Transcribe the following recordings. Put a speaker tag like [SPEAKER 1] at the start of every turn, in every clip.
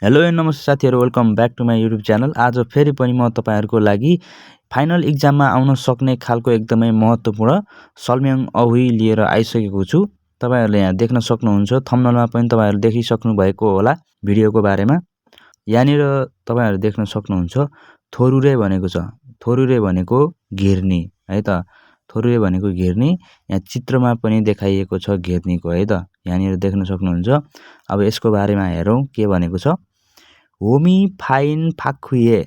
[SPEAKER 1] Hello and नमस्ते साथीहरु, welcome back to my YouTube channel. आज फेरि पनि म तपाईहरुको लागि फाइनल इक्जाममा आउन सक्ने खालको एकदमै महत्त्वपूर्ण सल्म्याङ अहुई लिएर आइसकेको छु। तपाईहरुले यहाँ देख्न सक्नुहुन्छ, थम्बनेलमा पनि तपाईहरु देखिसक्नु भएको होला भिडियोको बारेमा। यहाँनिर तपाईहरु देख्न सक्नुहुन्छ थोरुरे भनेको छ। थोरुरे भनेको घिर्नी है त। थोरुरे भनेको घिर्नी यहाँ चित्रमा पनि देखाइएको छ घिर्नीको है त। यहाँनिर देख्न सक्नुहुन्छ। अब यसको बारेमा हेरौँ के भनेको छ। होमी फाइन फाक्खुए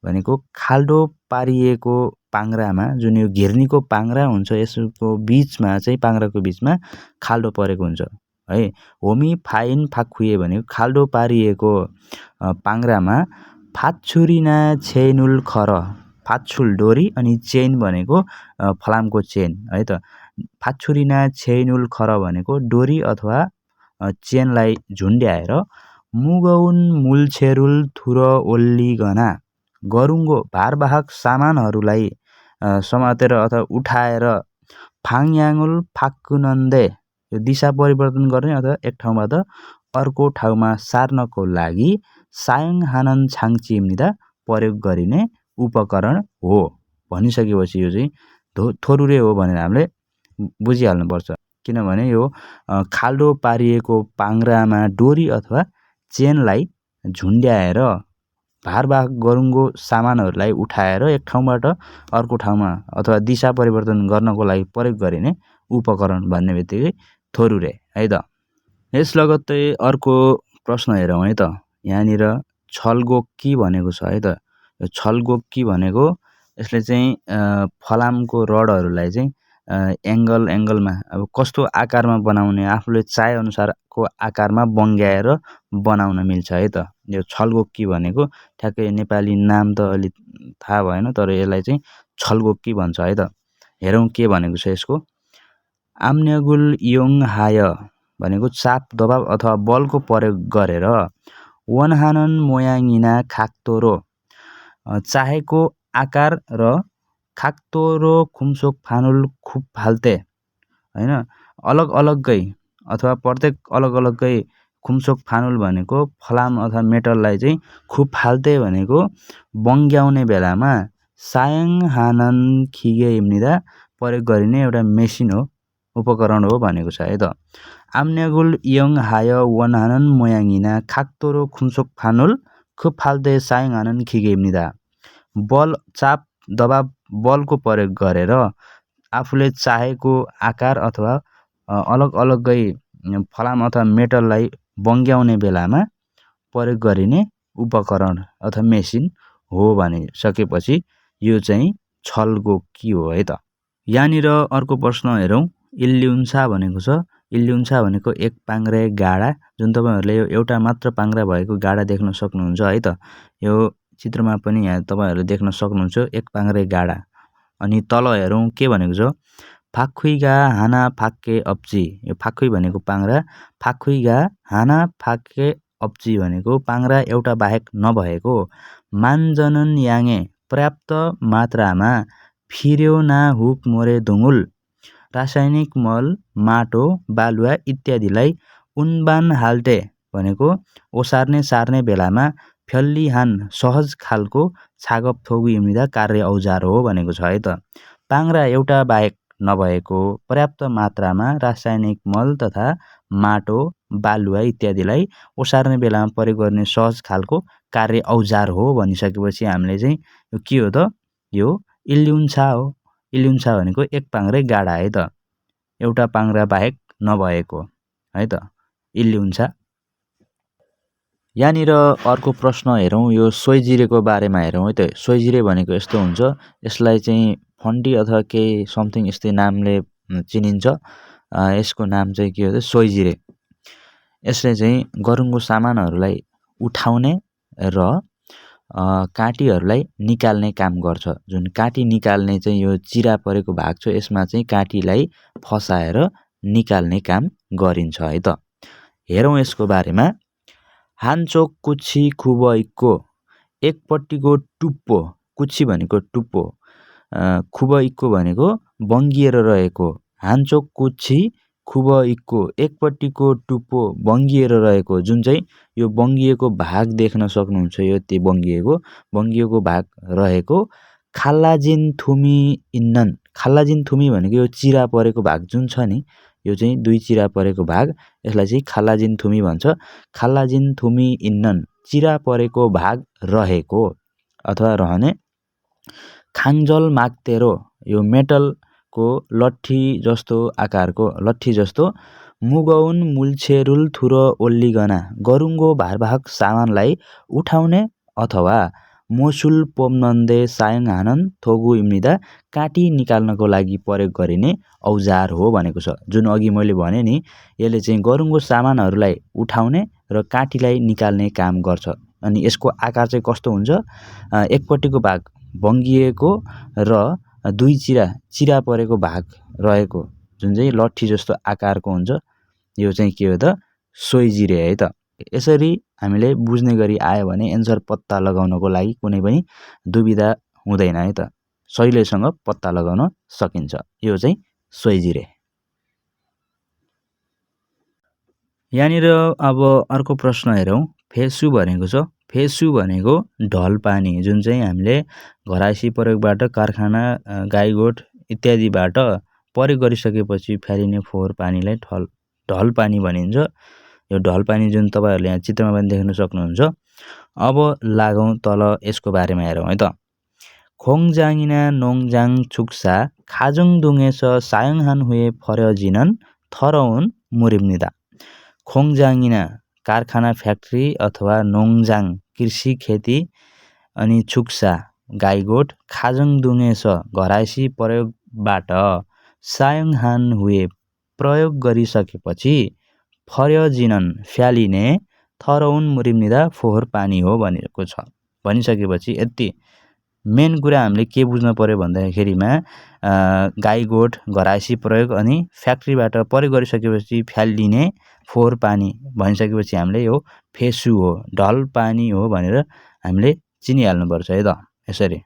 [SPEAKER 1] भनेको खाल्डो पारिएको पाङ्रामा जुन यो घिर्नीको पाङ्रा हुन्छ यसको बीचमा चाहिँ पाङ्राको बीचमा खाल्डो परेको हुन्छ है। होमी फाइन फाक्खुए भनेको खाल्डो पारिएको पाङ्रामा फाच्छुरिना छेनुल खर, फाच्छुल डोरी अनि चेन भनेको फलामको चेन है त। फाच्छुरिना छेनुल खर भनेको डोरी अथवा चेनलाई झुन्ड्याएर मुगौन मुलछेरुल थुर ओल्लिगना गरुङ्गो भारवाहक सामानहरूलाई समातेर अथवा उठाएर फाङयाङुल फाक्कुनन्दे यो दिशा परिवर्तन गर्ने अथवा एक ठाउँबाट अर्को ठाउँमा सार्नको लागि सायङ हानन छाङचिम्निदा प्रयोग गरिने उपकरण हो भनिसकेपछि यो चाहिँ थोरुरे हो भनेर हामीले बुझिहाल्नुपर्छ। किनभने यो खाल्डो पारिएको पाङ्रामा डोरी अथवा चेनलाई झुन्ड्याएर भारवाहक गरुङ्गो सामानहरूलाई उठाएर एक ठाउँबाट अर्को ठाउँमा अथवा दिशा परिवर्तन गर्नको लागि प्रयोग गरिने उपकरण भन्ने बित्तिकै थोरुरे है त। यस लगत्तै अर्को प्रश्न हेरौँ है त। यहाँनिर छलगोक्की भनेको छ है त। यो छलगोक्की भनेको यसले चाहिँ फलामको रडहरूलाई चाहिँ एङ्गलमा अब कस्तो आकारमा बनाउने आफूले चाहे अनुसारको आकारमा बङ्ग्याएर बनाउन मिल्छ है त। यो छलगोक्की भनेको ठ्याक्कै नेपाली नाम त अलि थाहा भएन, तर यसलाई चाहिँ छलगोक्की भन्छ है त। हेरौँ के भनेको छ यसको। आम्न्यगुल योङ हाय भनेको चाप दबाव अथवा बलको प्रयोग गरेर वनहानन मोयाङिना खाक्तोरो चाहेको आकार र खाक्तोरो खुम्सोक फानुल खुब फाल्ते हैन अलग अलग्गै अथवा प्रत्येक अलग अलग्गै खुम्सोक फानुल भनेको फलाम अथवा मेटललाई चाहिँ खुब फाल्ते भनेको बङ्ग्याउने बेलामा सायङ हानन खिगे इम्निदा प्रयोग गरिने एउटा मेसिन हो, उपकरण हो भनेको छ है त। आम्न्यागुल इयङ हाय वनहानन मोयाङिना खाक्तोरो खुम्सोक फानुल खुब फाल्ते सायङ हानन खिगे इम्निदा बल चाप दबाव बलको प्रयोग गरेर आफूले चाहेको आकार अथवा अलग अलग्गै फलाम अथवा मेटललाई बङ्ग्याउने बेलामा प्रयोग गरिने उपकरण अथवा मेसिन हो भनिसकेपछि यो चाहिँ छलगोक्की हो है त। यहाँनिर अर्को प्रश्न हेरौँ। इल्युन्सा भनेको छ। इल्युन्सा भनेको एक पाङ्रे गाडा, जुन तपाईहरुले यो एउटा मात्र पाङ्रा भएको गाडा देख्न सक्नुहुन्छ है त। यो चित्रमा पनि यहाँ तपाईहरुले देख्न सक्नुहुन्छ एक पाङ्रे गाडा। अनि तल हेरौँ के भनेको छ। फाक्खुइगा हाना फाक्के अप्ची, यो फाक्खुइ भनेको पाङ्रा, फाक्खुइगा हाना फाक्के अप्ची भनेको पाङ्रा एउटा बाहेक नभएको मानजनन याङे पर्याप्त मात्रामा फिर्यो ना हुक मोरे दुङुल रासायनिक मल माटो बालुवा इत्यादिलाई उनबान हाल्टे भनेको ओसार्ने सार्ने बेलामा फ्यल्लिहान सहज खालको छागप थोगु इम्निदा कार्य औजार हो भनेको छ है त। पाङ्रा एउटा बाहेक नभएको पर्याप्त मात्रामा रासायनिक मल तथा माटो बालुवा इत्यादिलाई ओसार्ने बेलामा प्रयोग गर्ने सहज खालको कार्य औजार हो भनिसकेपछि हामीले चाहिँ यो के हो त, यो इल्युन्सा हो। इल्युन्सा भनेको एक पाङ्रे गाडा है त, एउटा पाङ्रा बाहेक नभएको है त, इल्युन्सा। यहाँनिर अर्को प्रश्न हेरौँ। यो सोइजिरेको बारेमा हेरौँ है त। सोइजिरे भनेको यस्तो हुन्छ, यसलाई चाहिँ फन्टी अथवा केही समथिङ यस्तै नामले चिनिन्छ। यसको नाम चाहिँ के हो त, सोइजिरे। यसले चाहिँ गरुङ्गो सामानहरूलाई उठाउने र काँटीहरूलाई निकाल्ने काम गर्छ। जुन काँटी निकाल्ने चाहिँ यो चिरा परेको भाग छ, यसमा चाहिँ काँटीलाई फसाएर निकाल्ने काम गरिन्छ है त। हेरौँ यसको बारेमा। हान्चोक कुच्छी खुबइक्को एकपट्टिको टुप्पो, कुच्छी भनेको टुप्पो, खुबइक्को भनेको बङ्गिएर रहेको, हान्चोक कुच्छी खुब इक्को एकपट्टिको टुप्पो बङ्गिएर रहेको, जुन चाहिँ यो बङ्गिएको भाग देख्न सक्नुहुन्छ। यो त्यो बङ्गिएको भाग रहेको खाल्लाजिन थुमी इन्नन। खाल्लाजिन थुमी भनेको यो चिरा परेको भाग जुन छ नि, यो चाहिँ 2 चिरा परेको भाग, यसलाई चाहिँ खाल्लाजिन थुमी भन्छ। खाल्लाजिन थुमी इन्नन चिरा परेको भाग रहेको अथवा रहने। खाङ्जल माग्तेरो यो मेटलको लट्ठी जस्तो आकारको, लट्ठी जस्तो। मुगौन मुल्छेरुल थुरो ओल्लिगना गरुङ्गो भारवाहक सामानलाई उठाउने अथवा मोसुल पोम्नन्दे सायङ हानन थोगु इम्निदा काटी निकाल्नको लागि प्रयोग गरिने औजार हो भनेको छ। जुन अघि मैले भने नि, यसले चाहिँ गरुङ्गो सामानहरूलाई उठाउने र काटीलाई निकाल्ने काम गर्छ। अनि यसको आकार चाहिँ कस्तो हुन्छ? एकपट्टिको भाग बङ्गिएको र 2 चिरा परेको भाग रहेको, जुन चाहिँ लट्ठी जस्तो आकारको हुन्छ। यो चाहिँ के हो त? सोइजिरे है त। यसरी हामीले बुझ्ने गरी आयो भने एन्सर पत्ता लगाउनको लागि कुनै पनि दुविधा हुँदैन है त। सहिलेसँग पत्ता लगाउन सकिन्छ। यो चाहिँ सोइजिरे। यहाँनिर अब अर्को प्रश्न हेरौँ। फेसु भनेको छ। फेसु भनेको ढल पानी, जुन चाहिँ हामीले घरायसी प्रयोगबाट, कारखाना, गाईगोठ इत्यादिबाट प्रयोग गरिसकेपछि फ्यालिने फोहोर पानीलाई ढल पानी भनिन्छ। यो ढल पानी जुन तपाईँहरूले यहाँ चित्रमा पनि देख्न सक्नुहुन्छ। अब लागौँ तल यसको बारेमा हेरौँ है त। खोङजाङिना नोङजाङ छुक्सा खाजुङ दुङेस सायङहान हुए फर्यजिनन थरौन मुरिम्निदा। खोङजाङिना कारखाना, फ्याक्ट्री अथवा नोङजाङ कृषि खेती, अनि छुक्सा गाईगोठ, खाजुङ दुङेस घरायसी प्रयोगबाट, सायङहान हुए प्रयोग गरिसकेपछि, फर्यजिनन फ्यालिने, थरौन मुरिम्निदा फोहोर पानी हो भनेको छ। भनिसकेपछि यति मेन कुरा हामीले के बुझ्न पर्यो भन्दाखेरिमा गाईगोठ घरायसी प्रयोग अनि फ्याक्ट्रीबाट प्रयोग गरिसकेपछि फ्यालिने फोहोर पानी भनिसकेपछि हामीले यो फेसु हो, ढल पानी हो भनेर हामीले चिनिहाल्नुपर्छ है त। यसरी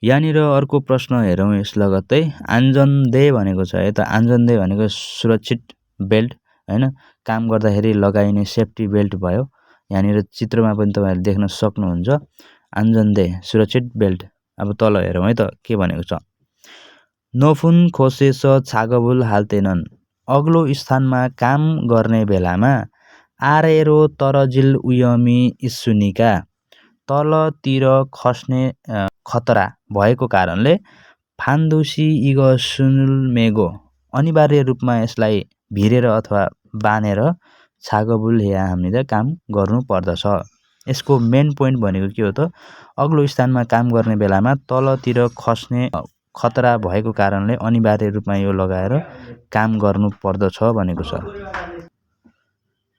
[SPEAKER 1] यहाँनिर अर्को प्रश्न हेरौँ यस लगत्तै। आन्जन्दे भनेको छ है त। आन्जन्दे भनेको सुरक्षित बेल्ट हैन, काम गर्दाखेरि लगाइने सेफ्टी बेल्ट भयो। यहाँनिर चित्रमा पनि तपाईँहरूले देख्न सक्नुहुन्छ। आन्जन्दे सुरक्षित बेल्ट। अब तल हेरौँ है त के भनेको छ। नोफुन खोसेस छागबुल हाल्तेनन् अग्लो स्थानमा काम गर्ने बेलामा आरेरो तरजिल उयमी इस्सुनिका तलतिर खस्ने खतरा भएको कारणले फान्दुसी इगसुनुल मेगो अनिवार्य रूपमा यसलाई भिरेर अथवा बानेर छागबुल हेया हामीले काम गर्नु पर्दछ। यसको मेन पोइन्ट भनेको के हो त? अग्लो स्थानमा काम गर्ने बेलामा तलतिर खस्ने खतरा भएको कारणले अनिवार्य रूपमा यो लगाएर काम गर्नु पर्दछ भनेको छ।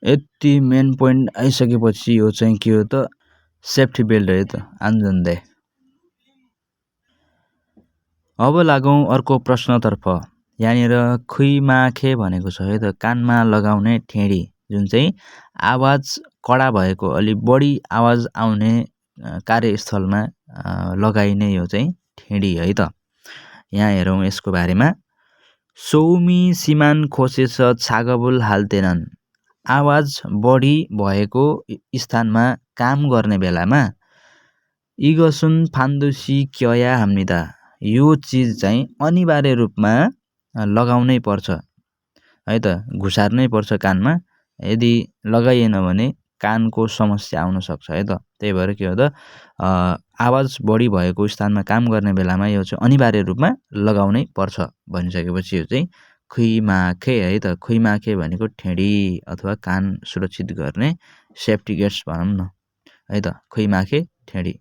[SPEAKER 1] यति मेन पोइन्ट आइसकेपछि यो चाहिँ के हो त? सेफ्टी बेल्ट है त, आन्जन्दे। अब लागौँ अर्को प्रश्नतर्फ। यहाँनिर खुइमाखे भनेको छ है त, कानमा लगाउने ठेडी, जुन चाहिँ आवाज कडा भएको, अलि बढी आवाज आउने कार्यस्थलमा लगाइने यो चाहिँ ठेडी है त। यहाँ हेरौँ यसको बारेमा। सौमी सिमान खोसेस छागबुल हाल्तेनन् आवाज बढी भएको स्थानमा काम गर्ने बेलामा इगसुन फान्दुसी क्यया हाम्निदा यो चिज चाहिँ अनिवार्य रूपमा लगाउनै पर्छ है त, घुसार्नै पर्छ कानमा। यदि लगाइएन भने कानको समस्या आउन सक्छ है त। त्यही भएर के हो त, आवाज बढी भएको स्थानमा काम गर्ने बेलामा यो चाहिँ अनिवार्य रूपमा लगाउनै पर्छ भनिसकेपछि यो चाहिँ खुइमाखे है त। खुइमाखे भनेको ठेडी अथवा कान सुरक्षित गर्ने सेफ्टी गेट्स भनौँ न है त, खुइमाखे ठेडी।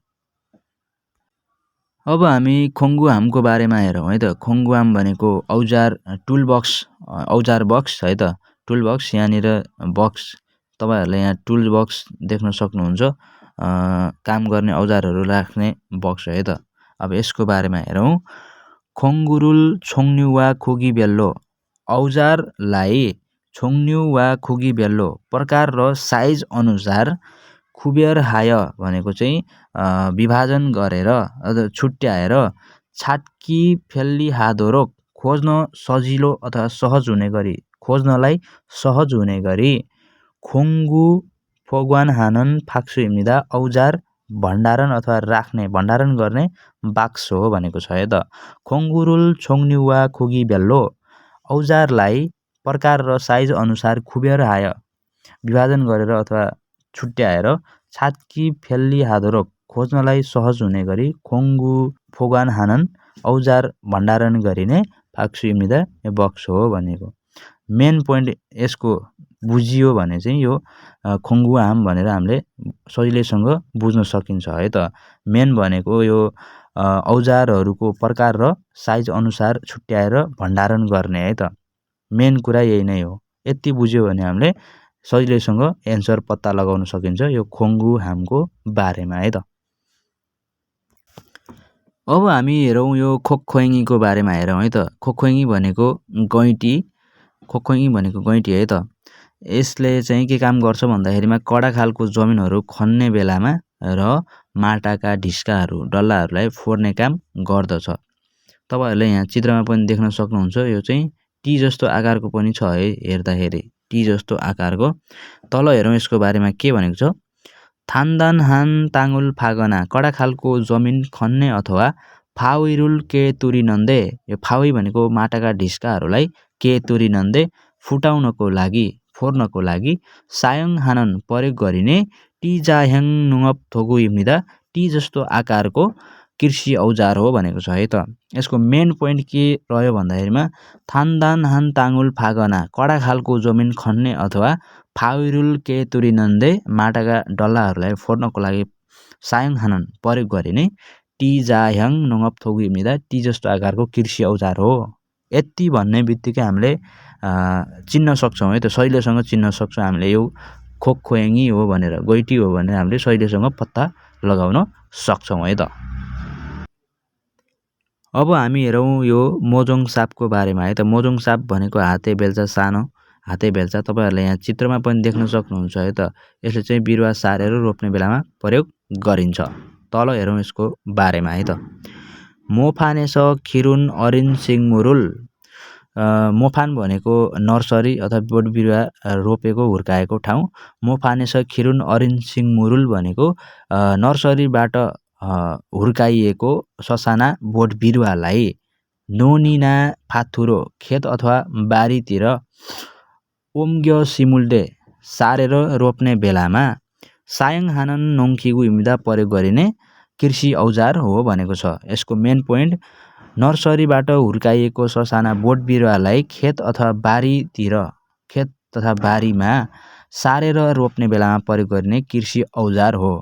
[SPEAKER 1] अब हामी खोङ्गुहामको बारेमा हेरौँ है त। खोङ्गुहाम भनेको औजार, टुल बक्स, औजार बक्स है त। टुल बक्स, यहाँनिर बक्स, तपाईँहरूले यहाँ टुल बक्स देख्न सक्नुहुन्छ। काम गर्ने औजारहरू राख्ने बक्स है त। अब यसको बारेमा हेरौँ। खोङ्गुरुल छोङ्न्यु वा खुगी बेल्लो औजारलाई छोङ्न्यु वा खुगी बेल्लो प्रकार र साइज अनुसार खुबेर हाय भनेको चाहिँ विभाजन गरेर छुट्याएर छाट्की फेल्ली हादोरो खोज्न सजिलो अथवा सहज हुने गरी, खोज्नलाई सहज हुने गरी खोङ्गु फोगवान हानन फाक्सुइम्निदा औजार भण्डारण अथवा राख्ने भण्डारण गर्ने बाक्स हो भनेको छ है त। खोङ्गुरुल छोङ्न्युवा खुगी बेल्लो औजारलाई प्रकार र साइज अनुसार खुबेर हाय विभाजन गरेर अथवा छुट्याएर छात्की फेल्ली हादरो खोज्नलाई सहज हुने गरी खोङ्गु फोगवान हानन औजार भण्डारण गरिने फाक्सुइम्निदा यो बक्स हो भनेको। मेन पोइन्ट यसको बुझियो भने चाहिँ यो खोङ्गुहाम भनेर हामीले सजिलैसँग बुझ्न सकिन्छ है त। मेन भनेको यो औजारहरूको प्रकार र साइज अनुसार छुट्याएर भण्डारण गर्ने है त। मेन कुरा यही नै हो। यति बुझ्यो भने हामीले सजिलैसँग एन्सर पत्ता लगाउन सकिन्छ यो खोङ्गुहामको बारेमा है त। अब हामी हेरौँ यो खोक्खोइङीको बारेमा हेरौँ है त। खोक्खोइङी भनेको गैँटी, खोक्खोइङी भनेको गैँटी है त। यसले चाहिँ के काम गर्छ भन्दाखेरिमा कडा खालको जमिनहरू खन्ने बेलामा र माटाका ढिस्काहरू डल्लाहरूलाई फोड्ने काम गर्दछ। तपाईहरूले यहाँ चित्रमा पनि देख्न सक्नुहुन्छ यो चाहिँ टी जस्तो आकारको पनि छ है हेर्दाखेरि टी जस्तो आकारको। तल हेरौँ यसको बारेमा के भनेको छ। थान्दान हान ताङुल फागना कडा खालको जमिन खन्ने अथवा फाविरुल के तुरिनन्दे यो फावी भनेको माटाका ढिस्काहरूलाई के तुरिनन्दे फुटाउनको लागि फोर्नको लागि सायङ हानन प्रयोग गरिने टी जाह्याङ नुङप थोगु इम्निदा टी जस्तो आकारको कृषि औजार हो भनेको छ है त। यसको मेन पोइन्ट के रह्यो भन्दाखेरिमा थान्दान हान ताङुल फागना कडा खालको जमिन खन्ने अथवा फाविरुल के तुरिनन्दे माटाका डल्लाहरूलाई फोड्नको लागि सायङ हानन प्रयोग गरिने टी जाह्याङ नुङप थोगु इम्निदा टी जस्तो आकारको कृषि औजार हो। यति भन्ने बित्तिकै हामीले चिन्न सक्छौँ है त। सजिलैसँग चिन्न सक्छौँ हामीले यो खोक्खोइङी हो भनेर गैँटी हो भनेर हामीले सजिलैसँग पत्ता लगाउन सक्छौँ है त। अब हामी हेरौँ यो मोजोङ सापको बारेमा है त। मोजोङ साप भनेको हाते बेल्चा सानो हाते बेल्चा तपाईहरूले यहाँ चित्रमा पनि देख्न सक्नुहुन्छ है त। यसले चाहिँ बिरुवा सारेर रोप्ने बेलामा प्रयोग गरिन्छ। तल हेरौँ यसको बारेमा है त। मोफानेस खिरुन अरिन सिङमुरुल मोफान भनेको नर्सरी अथवा बोट बिरुवा रोपेको हुर्काएको ठाउँ। मोफानेस खिरुन अरिन सिङमुरुल भनेको नर्सरीबाट हुर्काइएको ससाना बोट बिरुवालाई नोनिना फाथुरो खेत अथवा बारीतिर ओम्ग्य सिमुल्डे सारेर रोप्ने बेलामा सायङ हानन नोङखिगु इम्दा प्रयोग गरिने कृषि औजार हो भनेको छ। यसको मेन पोइन्ट नर्सरीबाट हुर्काइएको ससाना बोट बिरुवालाई खेत अथवा बारीतिर खेत तथा बारीमा सारेर रोप्ने बेलामा प्रयोग गरिने कृषि औजार हो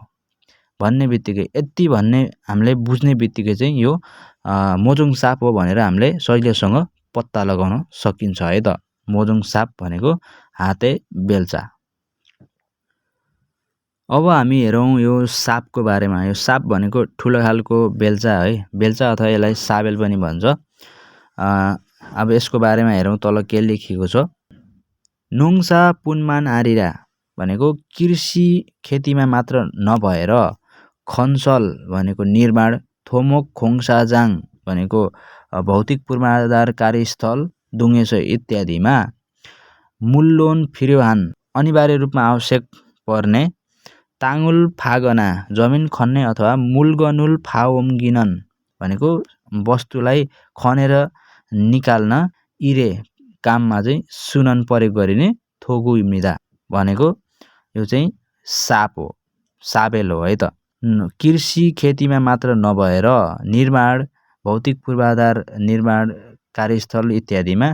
[SPEAKER 1] भन्ने बित्तिकै यति भन्ने हामीले बुझ्ने बित्तिकै चाहिँ यो मोजोङ साप हो भनेर हामीले सजिलैसँग पत्ता लगाउन सकिन्छ है त। मोजोङ साप भनेको हाते बेल्चा। अब हामी हेरौँ यो सापको बारेमा। यो साप भनेको ठुलो खालको बेल्चा है बेल्चा अथवा यसलाई साबेल पनि भन्छ। अब यसको बारेमा हेरौँ तल के लेखिएको छ। नोङसा पुनमान आरिरा भनेको कृषि खेतीमा मात्र नभएर खन्सल भनेको निर्माण थोमोक खोङसाजाङ भनेको भौतिक पूर्वाधार कार्यस्थल दुङ्गेस इत्यादिमा मुल्लोन फिर्योहान अनिवार्य रूपमा आवश्यक पर्ने ताङुल फागना जमिन खन्ने अथवा मुल्गनुल फाओम्गिनन भनेको वस्तुलाई खनेर निकाल्न इरे काममा चाहिँ सुनन प्रयोग गरिने थोगु इम्निदा भनेको यो चाहिँ साप हो साबेल हो है त। कृषि खेतीमा मात्र नभएर निर्माण भौतिक पूर्वाधार निर्माण कार्यस्थल इत्यादिमा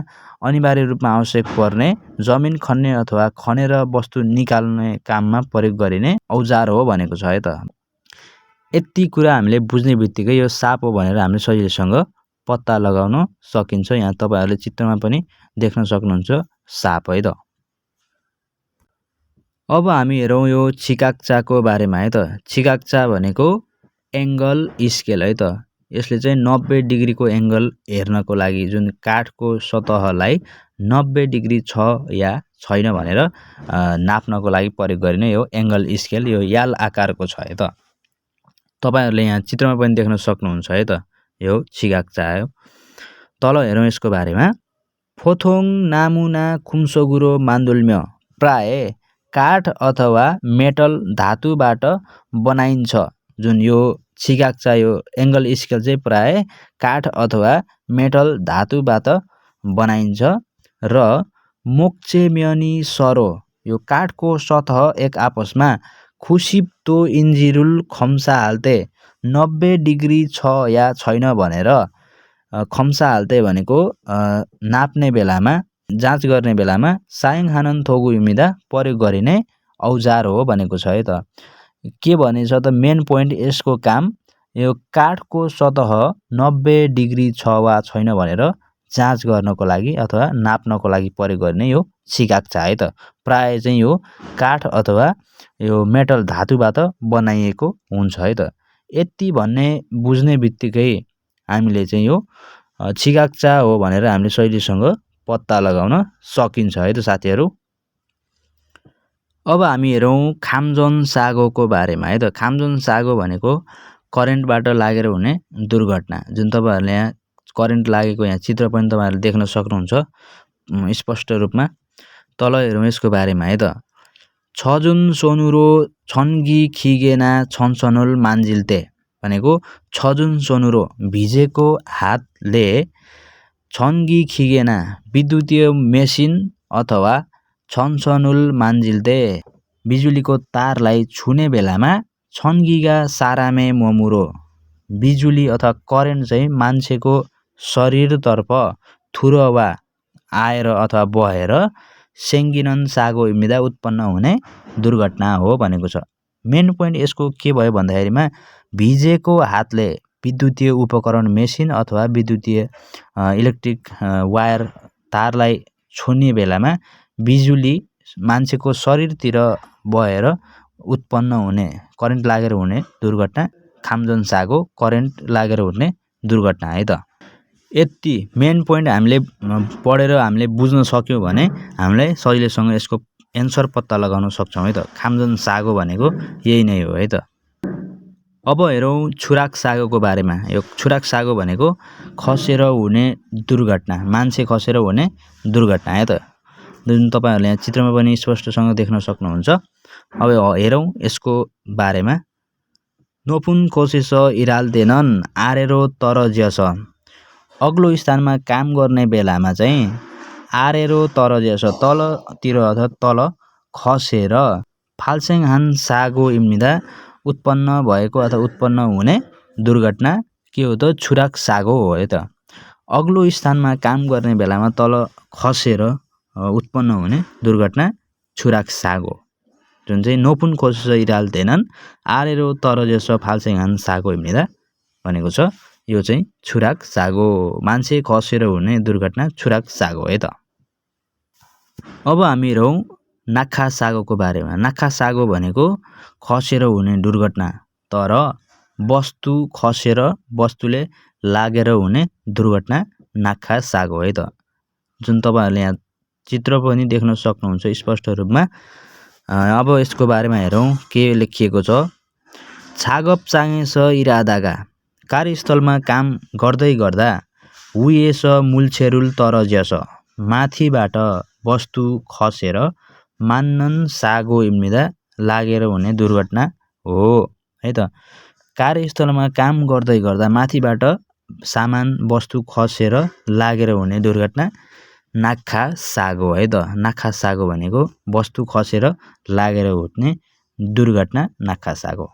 [SPEAKER 1] अनिवार्य रूपमा आवश्यक पर्ने जमिन खन्ने अथवा खनेर वस्तु निकाल्ने काममा प्रयोग गरिने औजार हो भनेको छ है त। यति कुरा हामीले बुझ्ने बित्तिकै यो साप हो भनेर हामीले सजिलैसँग पत्ता लगाउन सकिन्छ। यहाँ तपाईँहरूले चित्रमा पनि देख्न सक्नुहुन्छ साप है त। अब हामी हेरौँ यो छिकाक्चाको बारेमा है त। छिकाक्चा भनेको एङ्गल स्केल है त। यसले चाहिँ 90 डिग्रीको एङ्गल हेर्नको लागि जुन काठको सतहलाई 90 डिग्री छ या छैन भनेर नाप्नको लागि प्रयोग गरिने यो एङ्गल स्केल यो याल आकारको छ है त। तपाईँहरूले यहाँ चित्रमा पनि देख्न सक्नुहुन्छ है त। यो छिकाक्चा हो। तल हेरौँ यसको बारेमा। फोथोङ नामुना खुम्सोगुरो मान्दुल्म्य प्राय काठ अथवा मेटल धातुबाट बनाइन्छ। जुन यो छिगाक्चा यो एङ्गल स्केल चाहिँ प्राय काठ अथवा मेटल धातुबाट बनाइन्छ। र मोक्चेम्यनी सरो यो काठको सतह एक आपसमा खुसिप्तो इन्जिरुल खम्सा हाल्ते 90 डिग्री छ या छैन भनेर खम्सा हाल्ते भनेको नाप्ने बेलामा जाँच गर्ने बेलामा सायङ हानन थोगु इमिदा प्रयोग गरिने औजार हो भनेको छ है त। के भनेछ त मेन पोइन्ट यसको काम यो काठको सतह 90 डिग्री छ वा छैन भनेर जाँच गर्नको लागि अथवा नाप्नको लागि प्रयोग गर्ने यो छिगाक्चा है त। प्राय चाहिँ यो काठ अथवा यो मेटल धातुबाट बनाइएको हुन्छ है त। यति भन्ने बुझ्ने बित्तिकै हामीले चाहिँ यो छिगाक्चा हो भनेर हामीले सजिलोसँग पत्ता लगाउन सकिन्छ है त साथीहरू। अब हामी हेरौँ खामजोन सागोको बारेमा है त। खामजोन सागो भनेको करेन्टबाट लागेर हुने दुर्घटना। जुन तपाईँहरूले यहाँ करेन्ट लागेको यहाँ चित्र पनि तपाईँहरूले देख्न सक्नुहुन्छ स्पष्ट रूपमा। तल हेरौँ यसको बारेमा है त। छजुन सोनुरो छन्गी खिगेना छनछनोल मान्जिल्ते भनेको छजुन सोनुरो भिजेको हातले छन्गी खिगेना विद्युतीय मेसिन अथवा छनछनुल मान्जिल्ते बिजुलीको तारलाई छुने बेलामा छन्गिगा सारामे ममुरो बिजुली अथवा करेन्ट चाहिँ मान्छेको शरीरतर्फ थुरवा आएर अथवा बहेर सेङ्गिनन सागो इमिदा उत्पन्न हुने दुर्घटना हो भनेको छ। मेन पोइन्ट यसको के भयो भन्दाखेरिमा भिजेको हातले विद्युतीय उपकरण मेसिन अथवा विद्युतीय इलेक्ट्रिक वायर तारलाई छुने बेलामा बिजुली मान्छेको शरीरतिर बहेर उत्पन्न हुने करेन्ट लागेर हुने दुर्घटना खामजोन सागो करेन्ट लागेर हुने दुर्घटना है त। यति मेन पोइन्ट हामीले पढेर हामीले बुझ्न सक्यौँ भने हामीले सजिलैसँग यसको एन्सर पत्ता लगाउन सक्छौँ है त। खामजोन सागो भनेको यही नै हो है त। अब हेरौँ छुराक सागोको बारेमा। यो छुराक सागो भनेको खसेर हुने दुर्घटना, मान्छे खसेर हुने दुर्घटना है त। जुन तपाईँहरूले यहाँ चित्रमा पनि स्पष्टसँग देख्न सक्नुहुन्छ। अब हेरौँ यसको बारेमा। नोपुन कोसेस इराल्देनन् आरेरो तर ज्यस अग्लो स्थानमा काम गर्ने बेलामा चाहिँ आरेरो तर ज्यस तलतिर अथवा तल खसेर फाल्सेङहान सागो इम्निदा उत्पन्न भएको अथवा उत्पन्न हुने दुर्घटना के हो त छुराक सागो हो है त। अग्लो स्थानमा काम गर्ने बेलामा तल खसेर उत्पन्न हुने दुर्घटना छुराक सागो जुन चाहिँ नोपुन कोसेस इराल्देनन् आरेरो तर ज्यस फाल्सेङहान सागो इम्निदा भनेको छ। यो चाहिँ छुराक सागो मान्छे खसेर हुने दुर्घटना छुराक सागो है त। अब हामी हेरौँ नाखा सागोको बारेमा। नाखा सागो भनेको खसेर हुने दुर्घटना तर वस्तु खसेर वस्तुले लागेर हुने दुर्घटना नाखा सागो है त। जुन तपाईँहरूले यहाँ चित्र पनि देख्न सक्नुहुन्छ स्पष्ट रूपमा। अब यसको बारेमा हेरौँ के लेखिएको छ। छागप चाङेस इरादागा कार्यस्थलमा काम गर्दै गर्दा हुएस मुल्छेरुल तर ज्यस माथिबाट वस्तु खसेर मान्नन सागो इम्निदा लागेर हुने दुर्घटना हो है त। कार्यस्थलमा काम गर्दै गर्दा माथिबाट सामान वस्तु खसेर लागेर हुने दुर्घटना नाखा सागो है त। नाखा सागो भनेको वस्तु खसेर लागेर हुने दुर्घटना नाखा सागो।